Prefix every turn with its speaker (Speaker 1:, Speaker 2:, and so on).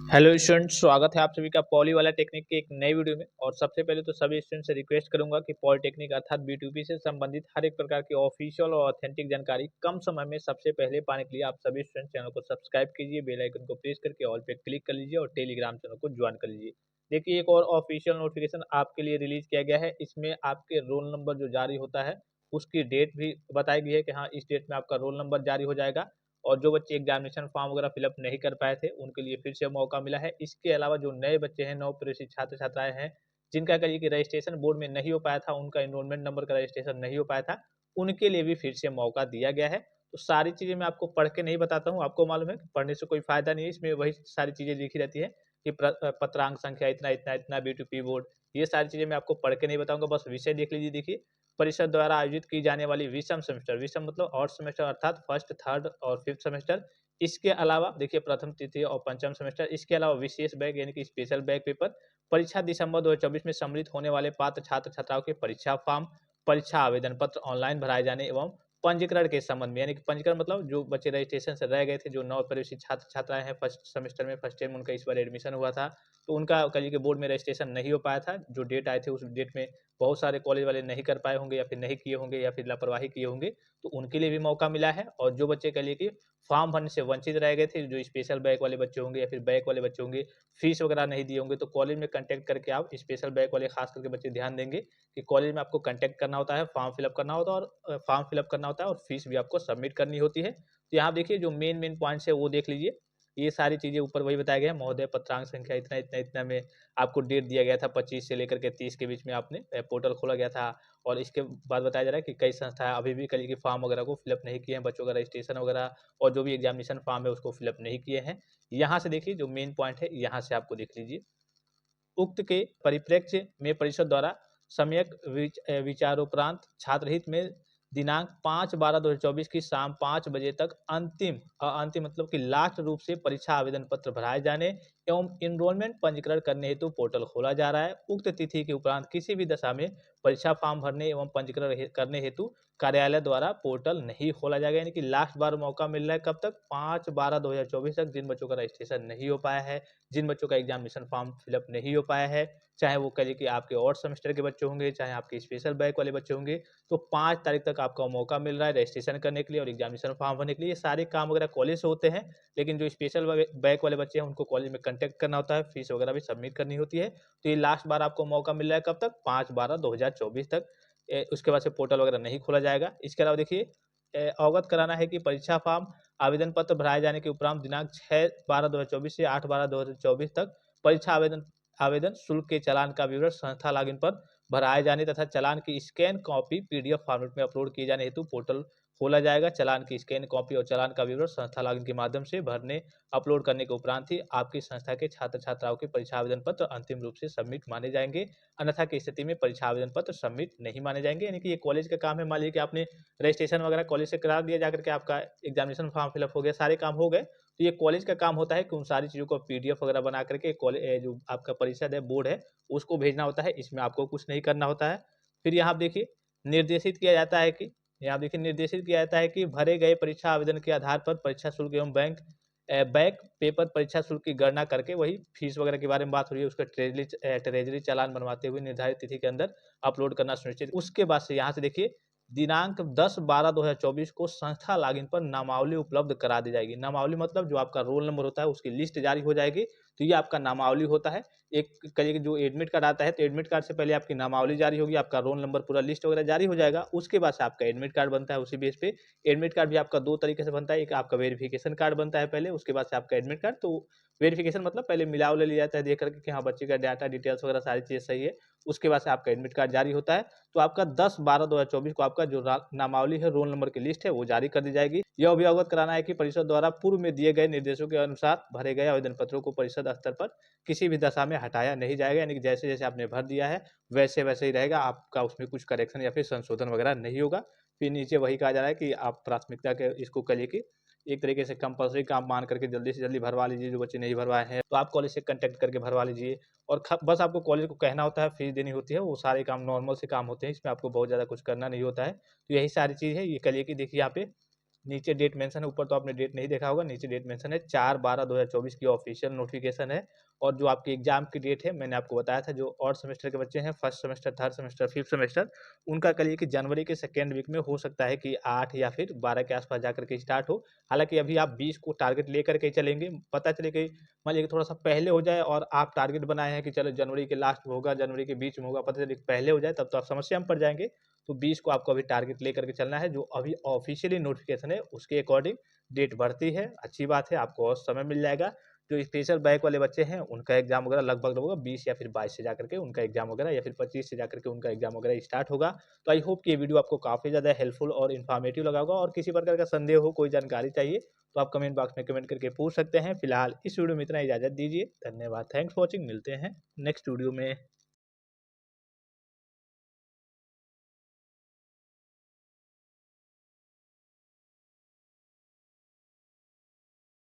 Speaker 1: Hello students, स्वागत है आप सभी का पॉली वाला टेक्निक के एक नई वीडियो में। और सबसे पहले तो सभी स्टूडेंट से रिक्वेस्ट करूंगा कि पॉलिटेक्निक अर्थात B2B से संबंधित हर एक प्रकार की ऑफिशियल और ऑथेंटिक जानकारी कम समय में सबसे पहले पाने के लिए आप सभी स्टूडेंट चैनल को सब्सक्राइब कीजिए, बेल आइकन को प्रेस करके ऑल पे क्लिक कर लीजिए और टेलीग्राम चैनल को ज्वाइन कर लीजिए। देखिए, एक और ऑफिशियल नोटिफिकेशन आपके लिए रिलीज किया गया है। इसमें आपके रोल नंबर जो जारी होता है उसकी डेट भी बताई गई है कि हाँ, इस डेट में आपका रोल नंबर जारी हो जाएगा। और जो बच्चे एग्जामिनेशन फॉर्म वगैरह फिलअप नहीं कर पाए थे उनके लिए फिर से मौका मिला है। इसके अलावा जो नए बच्चे हैं, नव प्रवेशित छात्र छात्राएं हैं जिनका कहिए कि रजिस्ट्रेशन बोर्ड में नहीं हो पाया था, उनका एनरोलमेंट नंबर का रजिस्ट्रेशन नहीं हो पाया था, उनके लिए भी फिर से मौका दिया गया है। तो सारी चीजें मैं आपको पढ़ के नहीं बताता हूँ, आपको मालूम है कि पढ़ने से कोई फायदा नहीं है। इसमें वही सारी चीजें लिखी रहती है कि पत्रांक संख्या इतना इतना इतना, B2P बोर्ड, ये सारी चीजें मैं आपको पढ़ के नहीं बताऊंगा, बस विषय देख लीजिए। देखिए, परिषद द्वारा आयोजित की जाने वाली विषम सेमेस्टर, विषम मतलब ऑड सेमेस्टर अर्थात फर्स्ट, थर्ड और फिफ्थ सेमेस्टर, इसके अलावा देखिए प्रथम, तृतीय और पंचम सेमेस्टर, इसके अलावा विशेष बैक यानी कि स्पेशल बैक पेपर, परीक्षा दिसंबर 2024 में सम्मिलित होने वाले पात्र छात्र छात्राओं के परीक्षा फॉर्म, परीक्षा आवेदन पत्र ऑनलाइन भराए जाने एवं पंजीकरण के संबंध में, यानी कि पंजीकरण मतलब जो बच्चे रजिस्ट्रेशन से रह गए थे, जो नव प्रवेशित छात्र छात्राएं हैं फर्स्ट सेमेस्टर में, फर्स्ट ईयर में उनका इस बार एडमिशन हुआ था, तो उनका कल के बोर्ड में रजिस्ट्रेशन नहीं हो पाया था। जो डेट आए थे उस डेट में बहुत सारे कॉलेज वाले नहीं कर पाए होंगे या फिर नहीं किए होंगे या फिर लापरवाही किए होंगे, तो उनके लिए भी मौका मिला है। और जो बच्चे कह लिए कि फॉर्म भरने से वंचित रह गए थे, जो स्पेशल बैक वाले बच्चे होंगे या फिर बैक वाले बच्चे होंगे, फीस वगैरह नहीं दिए होंगे, तो कॉलेज में कांटेक्ट करके आप स्पेशल बैक वाले खास करके बच्चे ध्यान देंगे कि कॉलेज में आपको कांटेक्ट करना होता है, फॉर्म फिलअप करना होता है और फॉर्म फिलअप करना होता है और फीस भी आपको सबमिट करनी होती है। तो यहाँ देखिए जो मेन मेन पॉइंट्स है वो देख लीजिए। ये सारी चीजें ऊपर वही बताया गया है, महोदय पत्रांक संख्या इतना इतना इतना में आपको डेट दिया गया था, 25 से लेकर के 30 के बीच में आपने पोर्टल खोला गया था। और इसके बाद बताया जा रहा है कि कई संस्थाएं अभी भी कल के फॉर्म वगैरह को फिलअप नहीं किए हैं, बच्चों का रजिस्ट्रेशन वगैरह और जो भी एग्जामिनेशन फॉर्म है उसको फिलअप नहीं किए हैं। यहाँ से देखिए जो मेन पॉइंट है, यहाँ से आपको देख लीजिए। उक्त के परिप्रेक्ष्य में परिषद द्वारा सम्यक विचारोपरांत छात्रहित में दिनांक 5/12/2024 की शाम 5 बजे तक अंतिम मतलब कि लास्ट रूप से परीक्षा आवेदन पत्र भराए जाने एवं इनरोलमेंट पंजीकरण करने हेतु पोर्टल खोला जा रहा है। उक्त तिथि के उपरांत किसी भी दशा में परीक्षा फॉर्म भरने एवं पंजीकरण करने हेतु कार्यालय द्वारा पोर्टल नहीं खोला जाएगा। यानी कि लास्ट बार मौका मिल रहा है कब तक? 5/12/2024 तक। जिन बच्चों का रजिस्ट्रेशन नहीं हो पाया है, जिन बच्चों का एग्जामिनेशन फॉर्म फिलअप नहीं हो पाया है, चाहे वो कहिए कि आपके और सेमेस्टर के बच्चे होंगे, चाहे आपके स्पेशल बैक वाले बच्चे होंगे, तो 5 तारीख तक आपका मौका मिल रहा है रजिस्ट्रेशन करने के लिए और एग्जामिनेशन फॉर्म भरने के लिए। ये सारे काम वगैरह कॉलेज से होते हैं, लेकिन जो स्पेशल बैक वाले बच्चे हैं उनको कॉलेज में कॉन्टैक्ट करना होता है, फीस वगैरह भी सबमिट करनी होती है। तो ये लास्ट बार आपको मौका मिल रहा है कब तक? 5/12/2024 तक। उसके बाद से पोर्टल वगैरह नहीं खोला जाएगा। इसके अलावा देखिए, अवगत कराना है कि परीक्षा फॉर्म आवेदन पत्र भराए जाने के उपरांत दिनांक 6/12/2024 से 8/12/2024 तक परीक्षा आवेदन आवेदन शुल्क के चालान का विवरण संस्था लॉगिन पर भराए जाने तथा चालान की स्कैन कॉपी PDF फॉर्मेट में अपलोड किए जाने हेतु पोर्टल खोला जाएगा। चालान की स्कैन कॉपी और चालान का विवरण संस्था लॉगिन के माध्यम से भरने अपलोड करने के उपरांत ही आपकी संस्था के छात्र छात्राओं के परीक्षा आवेदन पत्र अंतिम रूप से सबमिट माने जाएंगे। अन्यथा की स्थिति में परीक्षा आवेदन पत्र सबमिट नहीं माने जाएंगे। यानी कि ये कॉलेज का काम है। मान लीजिए कि आपने रजिस्ट्रेशन वगैरह कॉलेज से करा दिया, जाकर के आपका एग्जामिनेशन फॉर्म फिलअप हो गया, सारे काम हो गए, तो ये कॉलेज का काम होता है कि उन सारी चीज़ों को PDF वगैरह बना करके कॉलेज जो आपका परिषद है, बोर्ड है, उसको भेजना होता है। इसमें आपको कुछ नहीं करना होता है। फिर यहाँ आप देखिए निर्देशित किया जाता है कि यहाँ देखिए निर्देशित किया जाता है कि भरे गए परीक्षा आवेदन के आधार पर परीक्षा शुल्क एवं बैक पेपर परीक्षा शुल्क की गणना करके, वही फीस वगैरह के बारे में बात हो रही है, उसका ट्रेजरी चालान बनवाते हुए निर्धारित तिथि के अंदर अपलोड करना सुनिश्चित। उसके बाद से यहाँ से देखिए दिनांक 10/12/2024 को संस्था लॉगिन पर नामावली उपलब्ध करा दी जाएगी। नामावली मतलब जो आपका रोल नंबर होता है उसकी लिस्ट जारी हो जाएगी, तो ये आपका नामावली होता है। एक कहिए कि जो एडमिट कार्ड आता है, तो एडमिट कार्ड से पहले आपकी नामावली जारी होगी, आपका रोल नंबर पूरा लिस्ट वगैरह जारी हो जाएगा। उसके बाद से आपका एडमिट कार्ड बनता है। उसी बेस पे एडमिट कार्ड भी आपका 2 तरीके से बनता है। एक आपका वेरिफिकेशन कार्ड बनता है पहले, उसके बाद से आपका एडमिट कार्ड। तो वेरिफिकेशन मतलब पहले मिला-वला लिया जाता है देख करके कि हाँ, बच्चे का डाटा डिटेल्स वगैरह सारी चीज़ें सही है। उसके बाद से आपका एडमिट कार्ड जारी होता है। तो आपका 10/12/2024 को आपका जो नामावली है, रोल नंबर की लिस्ट है, वो जारी कर दी जाएगी। यह भी अवगत कराना है कि परिषद द्वारा पूर्व में दिए गए निर्देशों के अनुसार भरे गए आवेदन पत्रों को परिषद स्तर पर किसी भी दशा में हटाया नहीं जाएगा। यानी कि जैसे जैसे आपने भर दिया है वैसे वैसे ही रहेगा, आपका उसमें कुछ करेक्शन या फिर संशोधन वगैरह नहीं होगा। फिर नीचे वही कहा जा रहा है कि आप प्राथमिकता के इसको करिए कि एक तरीके से कंपल्सरी काम मान करके जल्दी से जल्दी भरवा लीजिए। जो बच्चे नहीं भरवाए हैं तो आप कॉलेज से कांटेक्ट करके भरवा लीजिए। और बस आपको कॉलेज को कहना होता है, फीस देनी होती है, वो सारे काम नॉर्मल से काम होते हैं, इसमें आपको बहुत ज़्यादा कुछ करना नहीं होता है। तो यही सारी चीज़ है। ये करिए कि देखिए यहाँ पे नीचे डेट मेंशन है, ऊपर तो आपने डेट नहीं देखा होगा, नीचे डेट मेंशन है 4/12/2024 की ऑफिशियल नोटिफिकेशन है। और जो आपकी एग्जाम की डेट है मैंने आपको बताया था, जो और सेमेस्टर के बच्चे हैं, first semester, third semester, fifth semester, उनका कल ये कि जनवरी के सेकेंड वीक में हो सकता है कि 8 या फिर 12 के आसपास जाकर के स्टार्ट हो। हालांकि अभी आप 20 को टारगेट लेकर के चलेंगे, पता चले कि मान लीजिए कि थोड़ा सा पहले हो जाए और आप टारगेट बनाए हैं कि चलो जनवरी के लास्ट में होगा, जनवरी के बीच में होगा, पता चले पहले हो जाए तब तो आप समस्या में पड़ जाएंगे। तो 20 को आपको अभी टारगेट लेकर के चलना है। जो अभी ऑफिशियली नोटिफिकेशन है उसके अकॉर्डिंग डेट बढ़ती है, अच्छी बात है, आपको और समय मिल जाएगा। जो स्पेशल बैक वाले बच्चे हैं उनका एग्जाम वगैरह लगभग लगभग 20 या फिर 22 से जाकर के उनका एग्जाम वगैरह, या फिर 25 से जाकर के उनका एग्जाम वगैरह स्टार्ट होगा। तो आई होप कि ये वीडियो आपको काफ़ी ज़्यादा हेल्पफुल और इन्फॉर्मेटिव लगा होगा। और किसी प्रकार का संदेह हो, कोई जानकारी चाहिए, तो आप कमेंट बॉक्स में कमेंट करके पूछ सकते हैं। फिलहाल इस वीडियो में इतना, इजाज़त दीजिए। धन्यवाद, थैंक्स फॉर वॉचिंग। मिलते हैं नेक्स्ट वीडियो में।